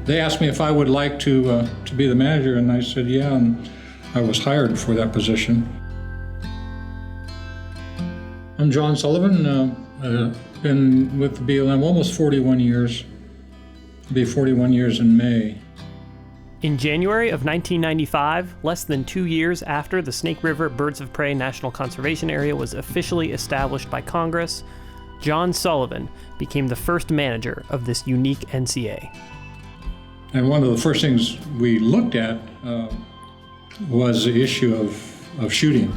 They asked me if I would like to be the manager, and I said yeah, and I was hired for that position. I'm John Sullivan. I've been with the BLM almost 41 years. It'll be 41 years in May. In January of 1995, less than 2 years after the Snake River Birds of Prey National Conservation Area was officially established by Congress, John Sullivan became the first manager of this unique NCA. And one of the first things we looked at was the issue of shooting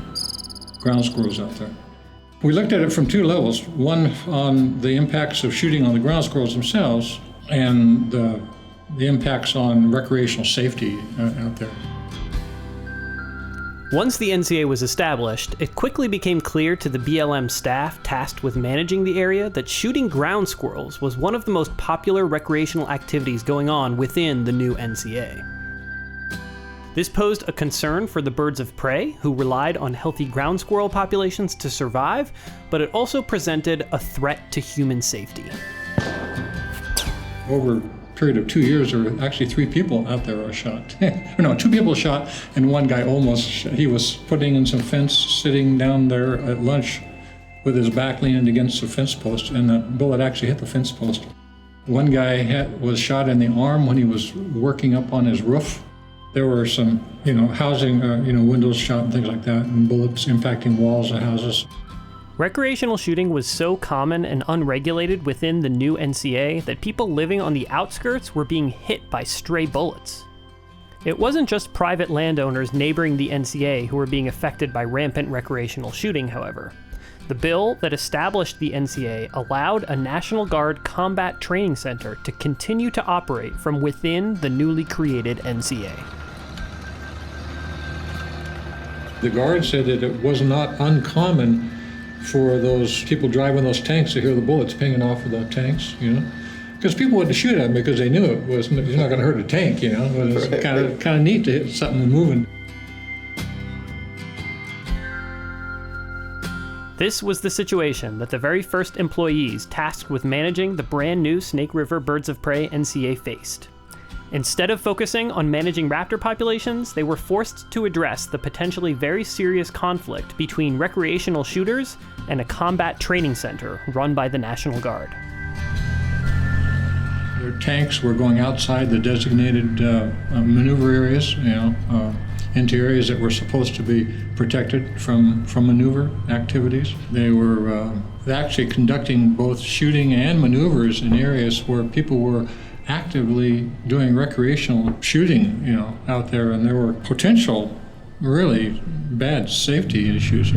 ground squirrels out there. We looked at it from two levels, one on the impacts of shooting on the ground squirrels themselves and the impacts on recreational safety out there. Once the NCA was established, it quickly became clear to the BLM staff tasked with managing the area that shooting ground squirrels was one of the most popular recreational activities going on within the new NCA. This posed a concern for the birds of prey, who relied on healthy ground squirrel populations to survive, but it also presented a threat to human safety. Over a period of 2 years, there were actually 3 people out there were shot. No, 2 people shot, and one guy almost shot. He was putting in some fence, sitting down there at lunch with his back leaning against the fence post, and the bullet actually hit the fence post. One guy was shot in the arm when he was working up on his roof. There were some, housing, windows shot and things like that, and bullets impacting walls of houses. Recreational shooting was so common and unregulated within the new NCA that people living on the outskirts were being hit by stray bullets. It wasn't just private landowners neighboring the NCA who were being affected by rampant recreational shooting, however. The bill that established the NCA allowed a National Guard combat training center to continue to operate from within the newly created NCA. The Guard said that it was not uncommon for those people driving those tanks to hear the bullets pinging off of the tanks, because people wouldn't shoot at them because they knew it's not going to hurt a tank, but it's kind of neat to hit something moving. This was the situation that the very first employees tasked with managing the brand new Snake River Birds of Prey NCA faced. Instead of focusing on managing raptor populations, they were forced to address the potentially very serious conflict between recreational shooters and a combat training center run by the National Guard. Their tanks were going outside the designated maneuver areas, into areas that were supposed to be protected from maneuver activities. They were actually conducting both shooting and maneuvers in areas where people were actively doing recreational shooting, out there, and there were potential really bad safety issues,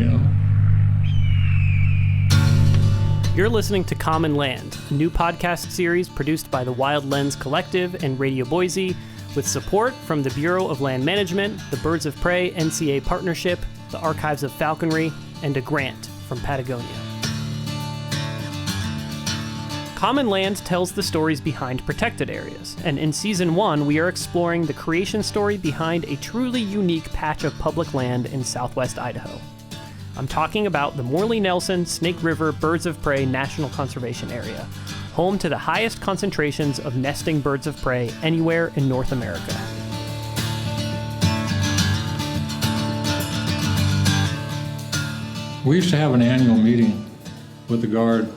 You're listening to Common Land, a new podcast series produced by the Wild Lens Collective and Radio Boise, with support from the Bureau of Land Management, the Birds of Prey NCA Partnership, the Archives of Falconry, and a grant from Patagonia. Common Land tells the stories behind protected areas, and in Season 1 we are exploring the creation story behind a truly unique patch of public land in southwest Idaho. I'm talking about the Morley-Nelson Snake River Birds of Prey National Conservation Area, home to the highest concentrations of nesting birds of prey anywhere in North America. We used to have an annual meeting with the Guard,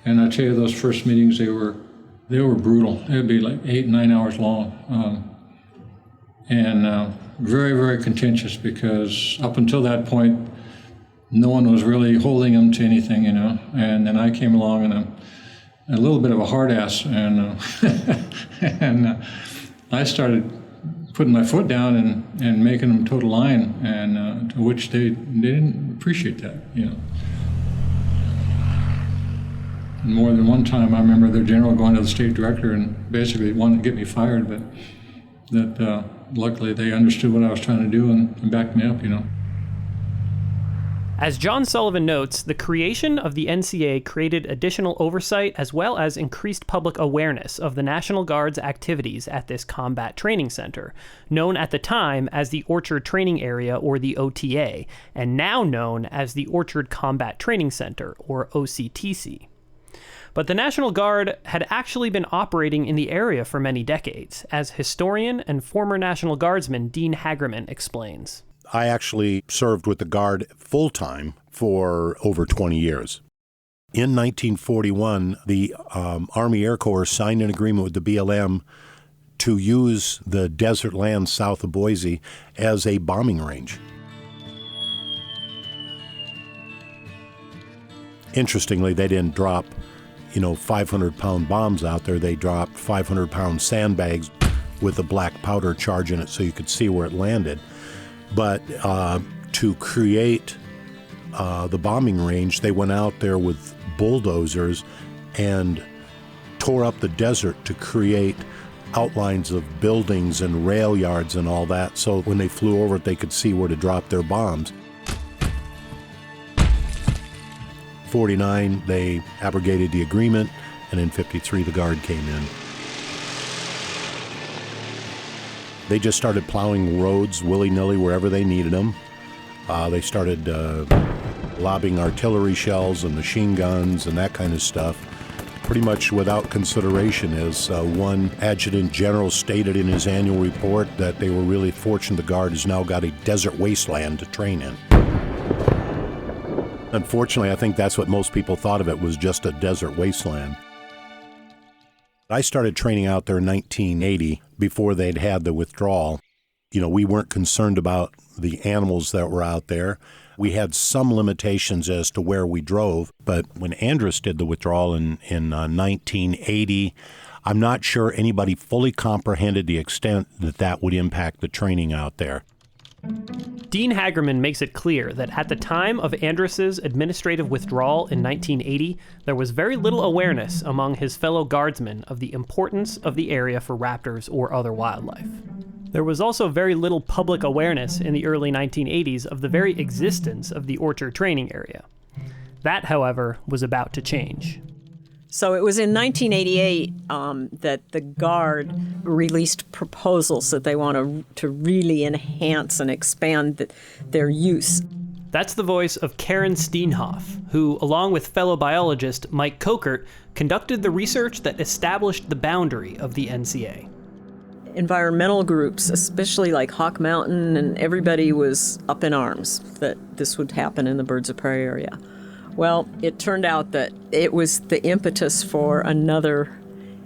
and I tell you, those first meetings, they were brutal. They would be like 8-9 hours long, and very, very contentious, because up until that point, no one was really holding them to anything, And then I came along, and a little bit of a hard ass, and and I started putting my foot down and making them toe the line, and to which they didn't appreciate that, And more than one time, I remember the general going to the state director and basically wanting to get me fired, but that luckily they understood what I was trying to do and backed me up, As John Sullivan notes, the creation of the NCA created additional oversight as well as increased public awareness of the National Guard's activities at this combat training center, known at the time as the Orchard Training Area, or the OTA, and now known as the Orchard Combat Training Center, or OCTC. But the National Guard had actually been operating in the area for many decades, as historian and former National Guardsman Dean Hagerman explains. I actually served with the Guard full-time for over 20 years. In 1941, the Army Air Corps signed an agreement with the BLM to use the desert land south of Boise as a bombing range. Interestingly, they didn't drop, 500-pound bombs out there. They dropped 500-pound sandbags with a black powder charge in it so you could see where it landed. But to create the bombing range, they went out there with bulldozers and tore up the desert to create outlines of buildings and rail yards and all that, so when they flew over it, they could see where to drop their bombs. 49, they abrogated the agreement, and in 53, the Guard came in. They just started plowing roads willy-nilly wherever they needed them. They started lobbing artillery shells and machine guns and that kind of stuff, pretty much without consideration. As one adjutant general stated in his annual report, that they were really fortunate the Guard has now got a desert wasteland to train in. Unfortunately, I think that's what most people thought of it, was just a desert wasteland. I started training out there in 1980, before they'd had the withdrawal. We weren't concerned about the animals that were out there. We had some limitations as to where we drove, but when Andrus did the withdrawal in 1980, I'm not sure anybody fully comprehended the extent that would impact the training out there. Dean Hagerman makes it clear that at the time of Andrus's administrative withdrawal in 1980, there was very little awareness among his fellow guardsmen of the importance of the area for raptors or other wildlife. There was also very little public awareness in the early 1980s of the very existence of the Orchard training area. That, however, was about to change. So it was in 1988 that the Guard released proposals that they want to really enhance and expand their use. That's the voice of Karen Steenhoff, who, along with fellow biologist Mike Kokert, conducted the research that established the boundary of the NCA. Environmental groups, especially like Hawk Mountain, and everybody was up in arms that this would happen in the birds of prey area. Well, it turned out that it was the impetus for another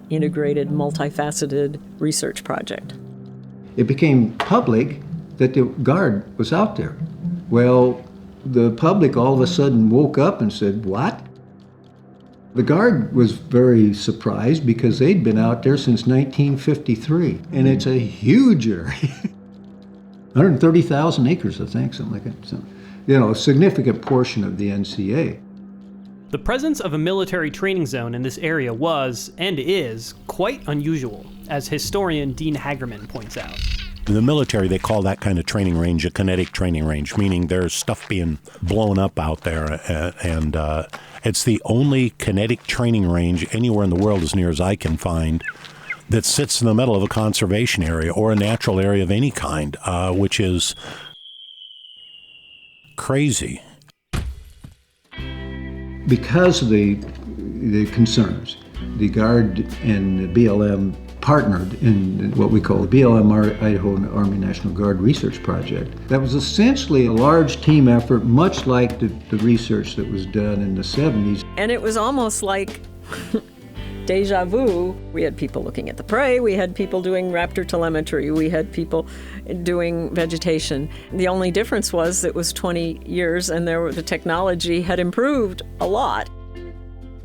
integrated, multifaceted research project. It became public that the Guard was out there. Well, the public all of a sudden woke up and said, "What?" The Guard was very surprised because they'd been out there since 1953, and it's a huge area. 130,000 acres, I think, something like that. So, a significant portion of the NCA. The presence of a military training zone in this area was, and is, quite unusual, as historian Dean Hagerman points out. In the military, they call that kind of training range a kinetic training range, meaning there's stuff being blown up out there, and it's the only kinetic training range anywhere in the world, as near as I can find, that sits in the middle of a conservation area or a natural area of any kind, which is crazy. Because of the concerns, the Guard and the BLM partnered in what we call the BLM Idaho Army National Guard Research Project. That was essentially a large team effort, much like the research that was done in the 70s. And it was almost like deja vu. We had people looking at the prey, we had people doing raptor telemetry, we had people doing vegetation. The only difference was it was 20 years and the technology had improved a lot.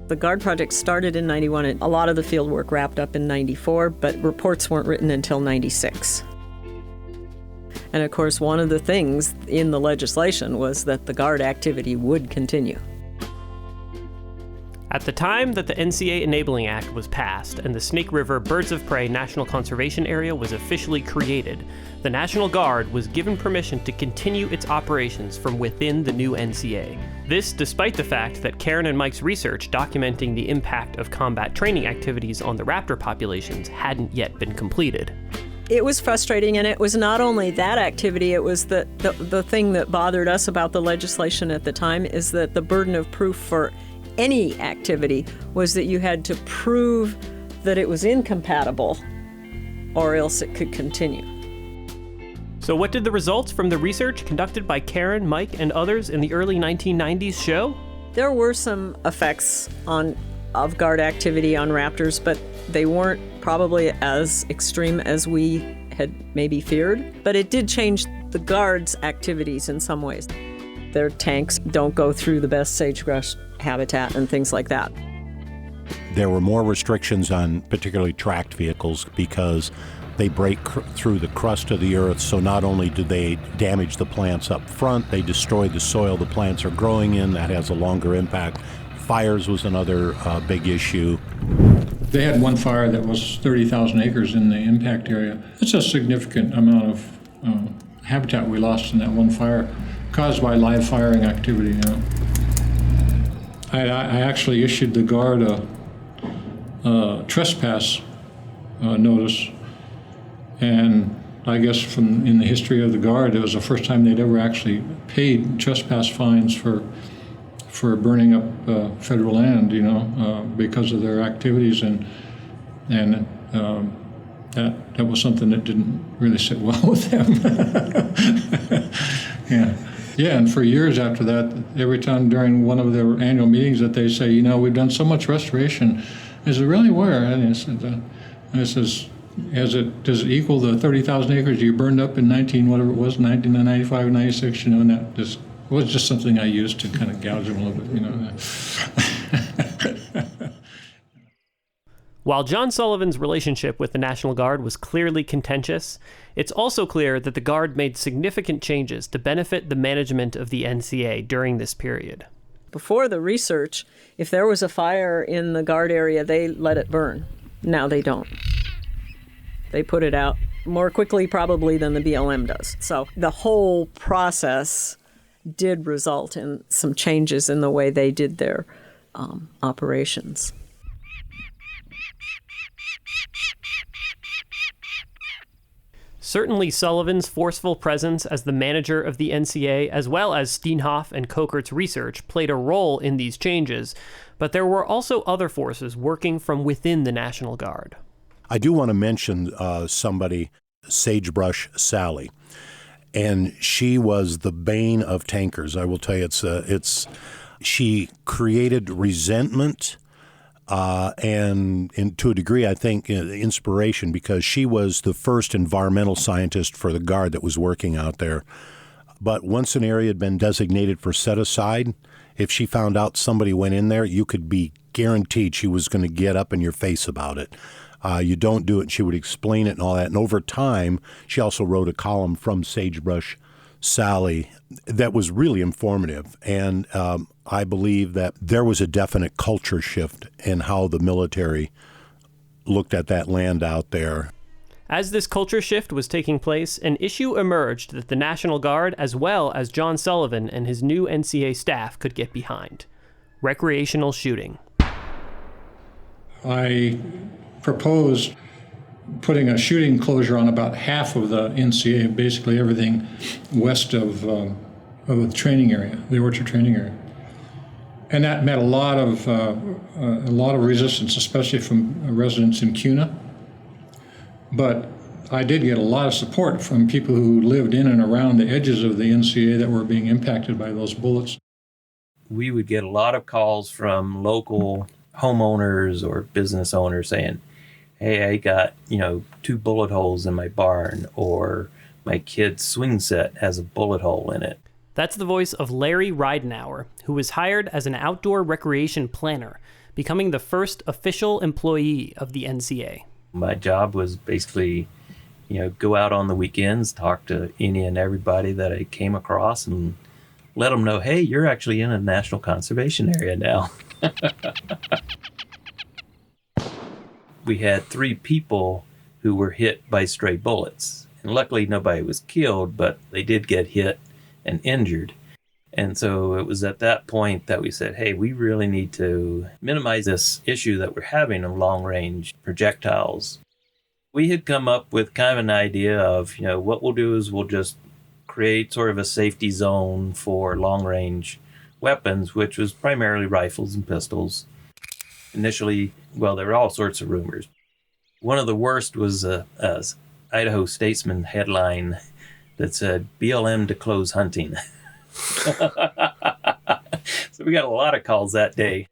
The Guard project started in 91, and a lot of the field work wrapped up in 94, but reports weren't written until 96. And of course, one of the things in the legislation was that the Guard activity would continue. At the time that the NCA Enabling Act was passed and the Snake River Birds of Prey National Conservation Area was officially created, the National Guard was given permission to continue its operations from within the new NCA. This despite the fact that Karen and Mike's research documenting the impact of combat training activities on the raptor populations hadn't yet been completed. It was frustrating, and it was not only that activity, it was the thing that bothered us about the legislation at the time is that the burden of proof for any activity was that you had to prove that it was incompatible or else it could continue. So what did the results from the research conducted by Karen, Mike, and others in the early 1990s show? There were some effects of guard activity on raptors, but they weren't probably as extreme as we had maybe feared. But it did change the guards' activities in some ways. Their tanks don't go through the best sagebrush habitat and things like that. There were more restrictions on particularly tracked vehicles because they break through the crust of the earth, so not only do they damage the plants up front, they destroy the soil the plants are growing in. That has a longer impact. Fires was another big issue. They had one fire that was 30,000 acres in the impact area. It's a significant amount of habitat we lost in that one fire, caused by live firing activity. I actually issued the guard a trespass notice, and I guess in the history of the guard, it was the first time they'd ever actually paid trespass fines for burning up federal land, because of their activities, and that was something that didn't really sit well with them. Yeah, and for years after that, every time during one of their annual meetings that they say, we've done so much restoration. I said, really, where? And I says, does it equal the 30,000 acres you burned up in 1995, 96, and that just was just something I used to kind of gouge them a little bit, While John Sullivan's relationship with the National Guard was clearly contentious, it's also clear that the Guard made significant changes to benefit the management of the NCA during this period. Before the research, if there was a fire in the Guard area, they let it burn. Now they don't. They put it out more quickly probably than the BLM does. So the whole process did result in some changes in the way they did their operations. Certainly Sullivan's forceful presence as the manager of the NCA, as well as Steenhoff and Cokert's research, played a role in these changes, but there were also other forces working from within the National Guard. I do want to mention somebody, Sagebrush Sally, and she was the bane of tankers. I will tell you, she created resentment and to a degree, I think, inspiration, because she was the first environmental scientist for the Guard that was working out there. But once an area had been designated for set aside, if she found out somebody went in there, you could be guaranteed she was going to get up in your face about it. You don't do it, and she would explain it and all that. And over time, she also wrote a column from Sagebrush Sally that was really informative. And I believe that there was a definite culture shift in how the military looked at that land out there. As this culture shift was taking place, an issue emerged that the National Guard, as well as John Sullivan and his new NCA staff, could get behind: recreational shooting. I proposed putting a shooting closure on about half of the NCA, basically everything west of the training area, the orchard training area. And that met a lot of resistance, especially from residents in Kuna. But I did get a lot of support from people who lived in and around the edges of the NCA that were being impacted by those bullets. We would get a lot of calls from local homeowners or business owners saying, hey, I got, 2 bullet holes in my barn, or my kid's swing set has a bullet hole in it. That's the voice of Larry Ridenauer, who was hired as an outdoor recreation planner, becoming the first official employee of the NCA. My job was basically, go out on the weekends, talk to any and everybody that I came across and let them know, hey, you're actually in a national conservation area now. We had 3 people who were hit by stray bullets. And luckily nobody was killed, but they did get hit and injured. And so it was at that point that we said, hey, we really need to minimize this issue that we're having of long-range projectiles. We had come up with kind of an idea of, what we'll do is we'll just create sort of a safety zone for long-range weapons, which was primarily rifles and pistols. Initially, well, there were all sorts of rumors. One of the worst was a Idaho Statesman headline that said, BLM to close hunting. So we got a lot of calls that day.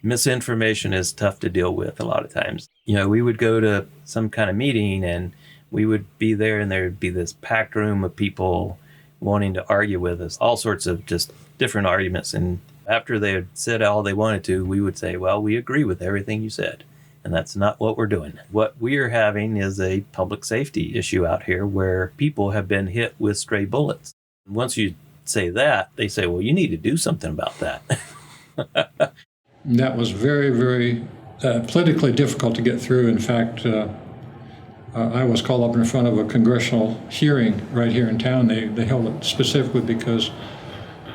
Misinformation is tough to deal with a lot of times. We would go to some kind of meeting and we would be there and there'd be this packed room of people wanting to argue with us, all sorts of just different arguments. And after they had said all they wanted to, we would say, well, we agree with everything you said. And that's not what we're doing. What we are having is a public safety issue out here where people have been hit with stray bullets. Once you say that, they say, well, you need to do something about that. That was very, very politically difficult to get through. In fact, I was called up in front of a congressional hearing right here in town. They held it specifically because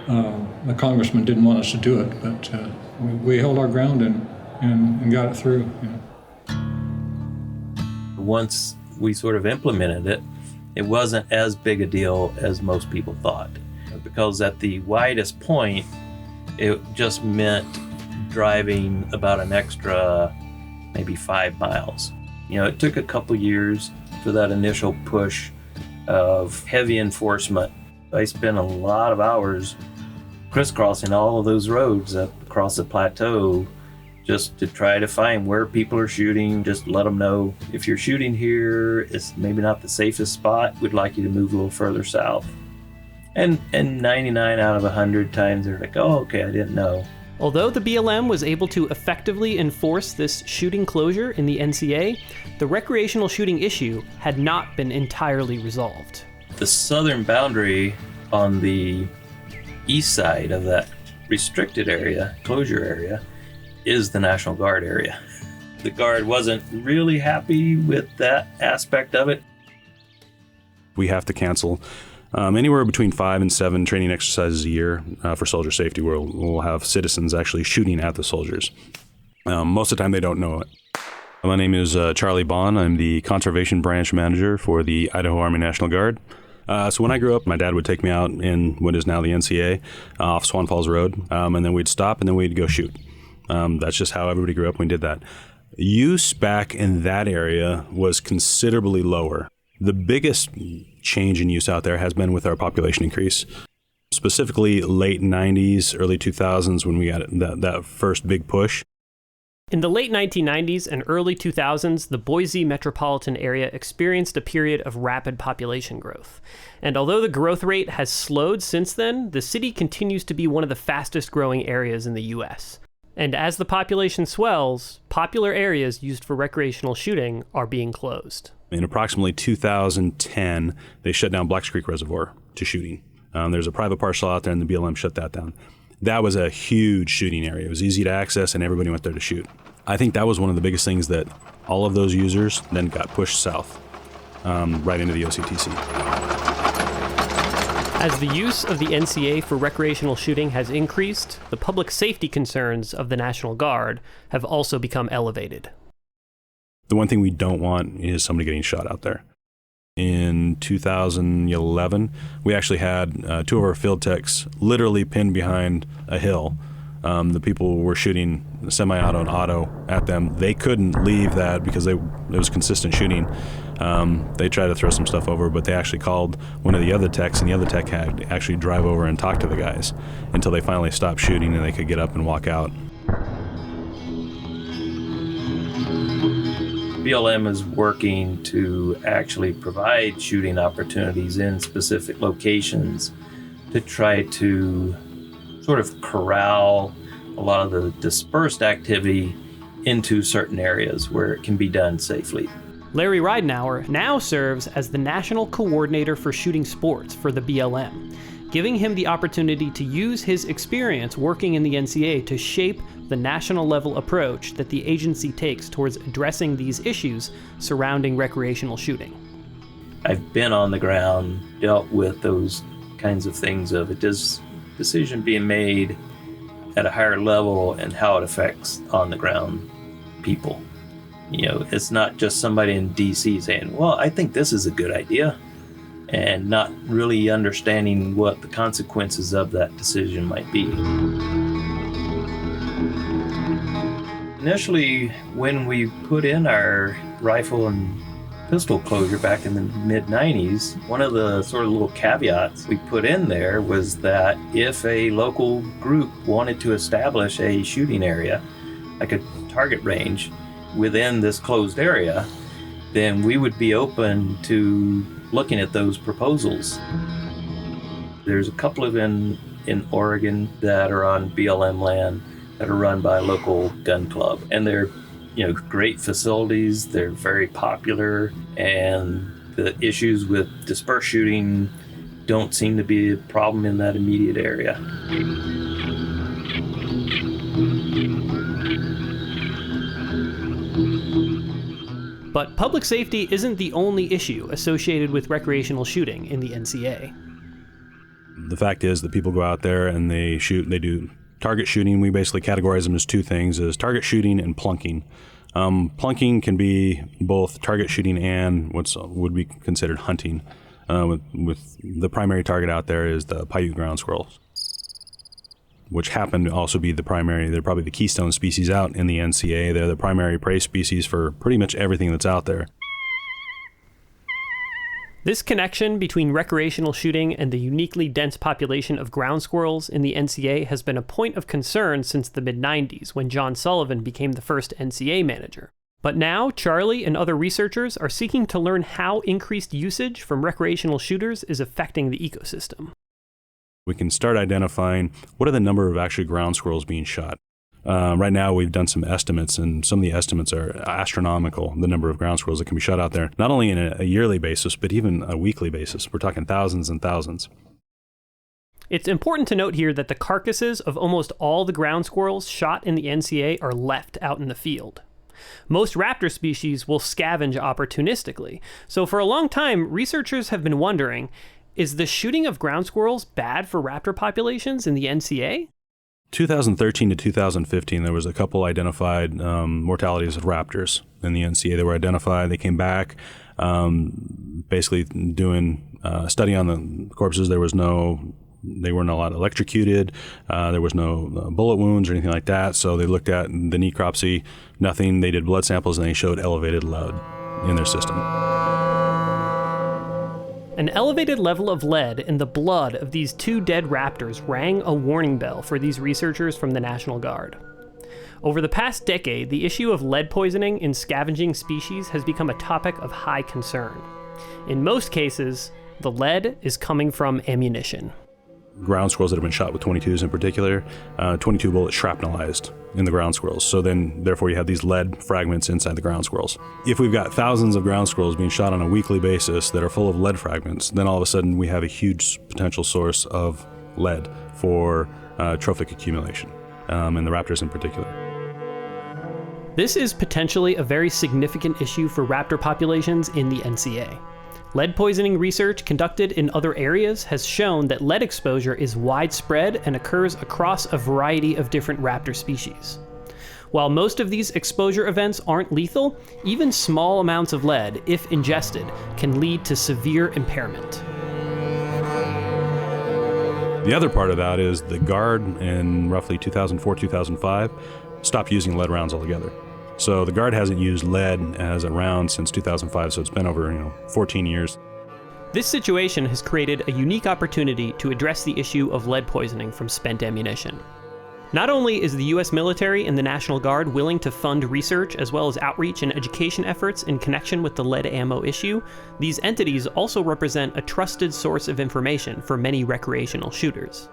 the congressman didn't want us to do it, but we held our ground and got it through. Once we sort of implemented it, it wasn't as big a deal as most people thought. Because at the widest point, it just meant driving about an extra maybe 5 miles. It took a couple years for that initial push of heavy enforcement. I spent a lot of hours crisscrossing all of those roads up across the plateau just to try to find where people are shooting, just let them know, if you're shooting here, it's maybe not the safest spot, we'd like you to move a little further south. And 99 out of 100 times they're like, oh, okay, I didn't know. Although the BLM was able to effectively enforce this shooting closure in the NCA, the recreational shooting issue had not been entirely resolved. The southern boundary on the east side of that restricted area, closure area, is the National Guard area. The Guard wasn't really happy with that aspect of it. We have to cancel anywhere between 5 and 7 training exercises a year for soldier safety, where we'll have citizens actually shooting at the soldiers. Most of the time they don't know it. My name is Charlie Bond. I'm the Conservation Branch Manager for the Idaho Army National Guard. So when I grew up, my dad would take me out in what is now the NCA off Swan Falls Road, and then we'd stop and then we'd go shoot. That's just how everybody grew up when we did that. Use back in that area was considerably lower. The biggest change in use out there has been with our population increase. Specifically late 90s, early 2000s when we got that first big push. In the late 1990s and early 2000s, the Boise metropolitan area experienced a period of rapid population growth. And although the growth rate has slowed since then, the city continues to be one of the fastest growing areas in the U.S. And as the population swells, popular areas used for recreational shooting are being closed. In approximately 2010, they shut down Blacks Creek Reservoir to shooting. There's a private parcel out there and the BLM shut that down. That was a huge shooting area. It was easy to access and everybody went there to shoot. I think that was one of the biggest things that all of those users then got pushed south, right into the OCTC. As the use of the NCA for recreational shooting has increased, the public safety concerns of the National Guard have also become elevated. The one thing we don't want is somebody getting shot out there. In 2011, we actually had 2 of our field techs literally pinned behind a hill. The people were shooting semi-auto and auto at them. They couldn't leave that because it was consistent shooting. They tried to throw some stuff over, but they actually called one of the other techs, and the other tech had to actually drive over and talk to the guys until they finally stopped shooting and they could get up and walk out. BLM is working to actually provide shooting opportunities in specific locations to try to sort of corral a lot of the dispersed activity into certain areas where it can be done safely. Larry Ridenour now serves as the National Coordinator for Shooting Sports for the BLM, giving him the opportunity to use his experience working in the NCA to shape the national level approach that the agency takes towards addressing these issues surrounding recreational shooting. I've been on the ground, dealt with those kinds of things of a decision being made at a higher level and how it affects on the ground people. It's not just somebody in DC saying, well, I think this is a good idea. and not really understanding what the consequences of that decision might be. Initially, when we put in our rifle and pistol closure back in the mid-90s, one of the sort of little caveats we put in there was that if a local group wanted to establish a shooting area, like a target range, within this closed area, then we would be open to looking at those proposals. There's a couple of in Oregon that are on BLM land that are run by a local gun club, and they're great facilities. They're very popular, and the issues with dispersed shooting don't seem to be a problem in that immediate area. But public safety isn't the only issue associated with recreational shooting in the NCA. The fact is that people go out there and they shoot, they do target shooting. We basically categorize them as two things, as target shooting and plunking. Plunking can be both target shooting and what would be considered hunting. With the primary target out there is the Paiute ground squirrels, which happen to also be they're probably the keystone species out in the NCA. They're the primary prey species for pretty much everything that's out there. This connection between recreational shooting and the uniquely dense population of ground squirrels in the NCA has been a point of concern since the mid-90s, when John Sullivan became the first NCA manager. But now, Charlie and other researchers are seeking to learn how increased usage from recreational shooters is affecting the ecosystem. We can start identifying what are the number of actually ground squirrels being shot. Right now, we've done some estimates, and some of the estimates are astronomical, the number of ground squirrels that can be shot out there, not only in a yearly basis, but even a weekly basis. We're talking thousands and thousands. It's important to note here that the carcasses of almost all the ground squirrels shot in the NCA are left out in the field. Most raptor species will scavenge opportunistically, so for a long time, researchers have been wondering, is the shooting of ground squirrels bad for raptor populations in the NCA? 2013 to 2015, there was a couple identified mortalities of raptors in the NCA. They were identified. They came back, basically doing a study on the corpses. They weren't a lot electrocuted. There was no bullet wounds or anything like that. So they looked at the necropsy, nothing. They did blood samples, and they showed elevated lead in their system. An elevated level of lead in the blood of these two dead raptors rang a warning bell for these researchers from the National Guard. Over the past decade, the issue of lead poisoning in scavenging species has become a topic of high concern. In most cases, the lead is coming from ammunition. Ground squirrels that have been shot with 22s in particular, 22 bullets shrapnelized in the ground squirrels. So then, therefore, you have these lead fragments inside the ground squirrels. If we've got thousands of ground squirrels being shot on a weekly basis that are full of lead fragments, then all of a sudden we have a huge potential source of lead for trophic accumulation, and the raptors in particular. This is potentially a very significant issue for raptor populations in the NCA. Lead poisoning research conducted in other areas has shown that lead exposure is widespread and occurs across a variety of different raptor species. While most of these exposure events aren't lethal, even small amounts of lead, if ingested, can lead to severe impairment. The other part of that is the Guard in roughly 2004-2005 stopped using lead rounds altogether. So the Guard hasn't used lead as a round since 2005, so it's been over 14 years. This situation has created a unique opportunity to address the issue of lead poisoning from spent ammunition. Not only is the U.S. military and the National Guard willing to fund research as well as outreach and education efforts in connection with the lead ammo issue, these entities also represent a trusted source of information for many recreational shooters.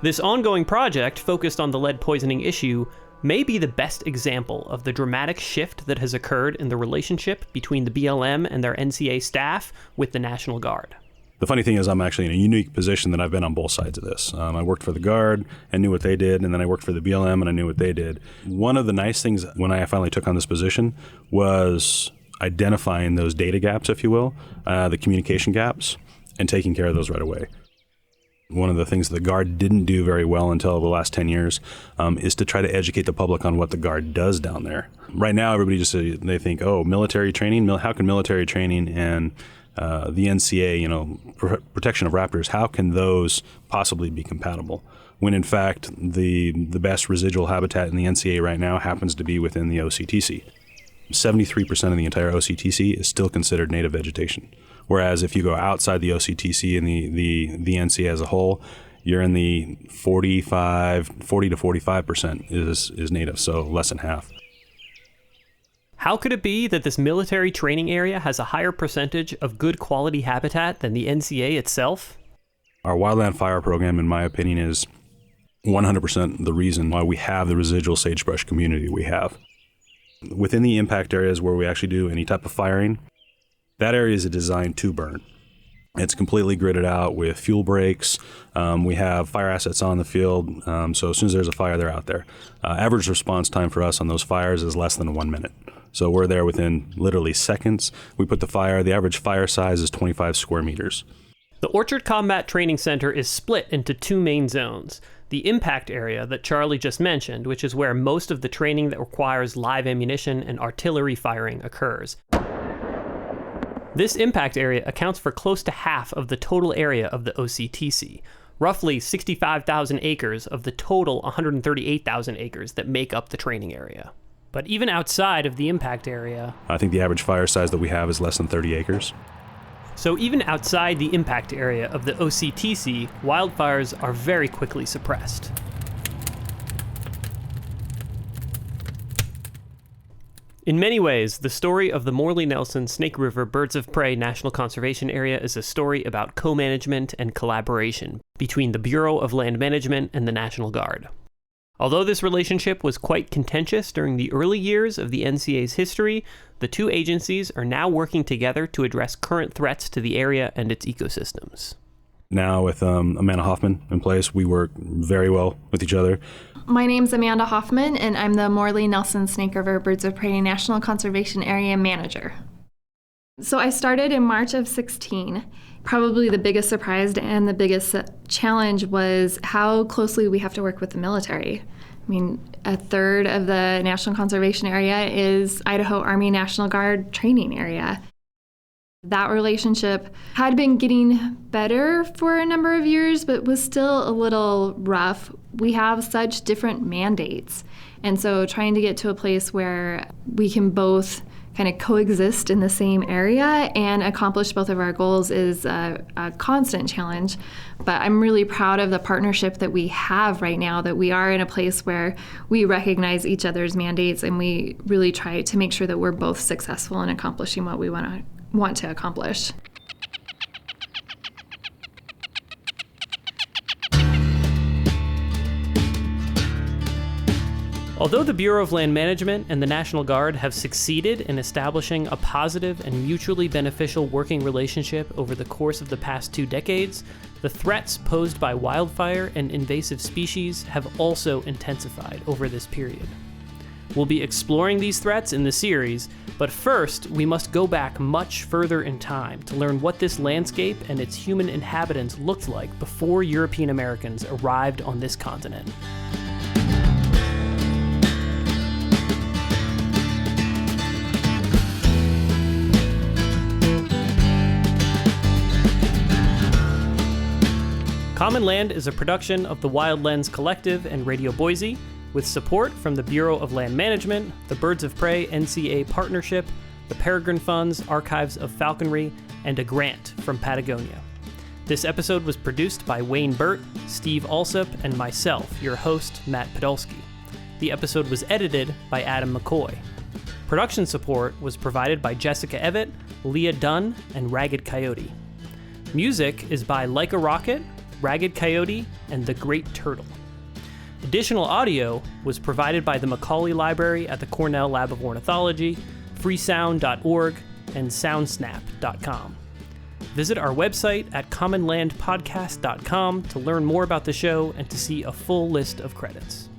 This ongoing project focused on the lead poisoning issue may be the best example of the dramatic shift that has occurred in the relationship between the BLM and their NCA staff with the National Guard. The funny thing is I'm actually in a unique position that I've been on both sides of this. I worked for the Guard and knew what they did, and then I worked for the BLM and I knew what they did. One of the nice things when I finally took on this position was identifying those data gaps, if you will, the communication gaps, and taking care of those right away. One of the things the Guard didn't do very well until the last 10 years is to try to educate the public on what the Guard does down there. Right now, everybody they think, oh, military training? How can military training and the NCA, protection of raptors, how can those possibly be compatible? When in fact, the best residual habitat in the NCA right now happens to be within the OCTC. 73% of the entire OCTC is still considered native vegetation. Whereas if you go outside the OCTC and the NCA as a whole, you're in the 40 to 45% is native, so less than half. How could it be that this military training area has a higher percentage of good quality habitat than the NCA itself? Our wildland fire program, in my opinion, is 100% the reason why we have the residual sagebrush community we have. Within the impact areas where we actually do any type of firing, that area is designed to burn. It's completely gridded out with fuel breaks. We have fire assets on the field, so as soon as there's a fire, they're out there. Average response time for us on those fires is less than 1 minute. So we're there within literally seconds. We put the average fire size is 25 square meters. The Orchard Combat Training Center is split into two main zones. The impact area that Charlie just mentioned, which is where most of the training that requires live ammunition and artillery firing occurs. This impact area accounts for close to half of the total area of the OCTC, roughly 65,000 acres of the total 138,000 acres that make up the training area. But even outside of the impact area, I think the average fire size that we have is less than 30 acres. So even outside the impact area of the OCTC, wildfires are very quickly suppressed. In many ways, the story of the Morley-Nelson Snake River Birds of Prey National Conservation Area is a story about co-management and collaboration between the Bureau of Land Management and the National Guard. Although this relationship was quite contentious during the early years of the NCA's history, the two agencies are now working together to address current threats to the area and its ecosystems. Now with Amanda Hoffman in place, we work very well with each other. My name's Amanda Hoffman, and I'm the Morley-Nelson Snake River Birds of Prey National Conservation Area Manager. So I started in March of 16. Probably the biggest surprise and the biggest challenge was how closely we have to work with the military. I mean, a third of the National Conservation Area is Idaho Army National Guard training area. That relationship had been getting better for a number of years, but was still a little rough. We have such different mandates. And so trying to get to a place where we can both kind of coexist in the same area and accomplish both of our goals is a constant challenge. But I'm really proud of the partnership that we have right now, that we are in a place where we recognize each other's mandates and we really try to make sure that we're both successful in accomplishing what we want to accomplish. Although the Bureau of Land Management and the National Guard have succeeded in establishing a positive and mutually beneficial working relationship over the course of the past 2 decades, the threats posed by wildfire and invasive species have also intensified over this period. We'll be exploring these threats in the series, but first we must go back much further in time to learn what this landscape and its human inhabitants looked like before European Americans arrived on this continent. Common Land is a production of the Wild Lens Collective and Radio Boise, with support from the Bureau of Land Management, the Birds of Prey NCA Partnership, the Peregrine Fund's Archives of Falconry, and a grant from Patagonia. This episode was produced by Wayne Burt, Steve Alsop, and myself, your host, Matt Podolsky. The episode was edited by Adam McCoy. Production support was provided by Jessica Evett, Leah Dunn, and Ragged Coyote. Music is by Like a Rocket, Ragged Coyote, and The Great Turtle. Additional audio was provided by the Macaulay Library at the Cornell Lab of Ornithology, freesound.org, and soundsnap.com. Visit our website at commonlandpodcast.com to learn more about the show and to see a full list of credits.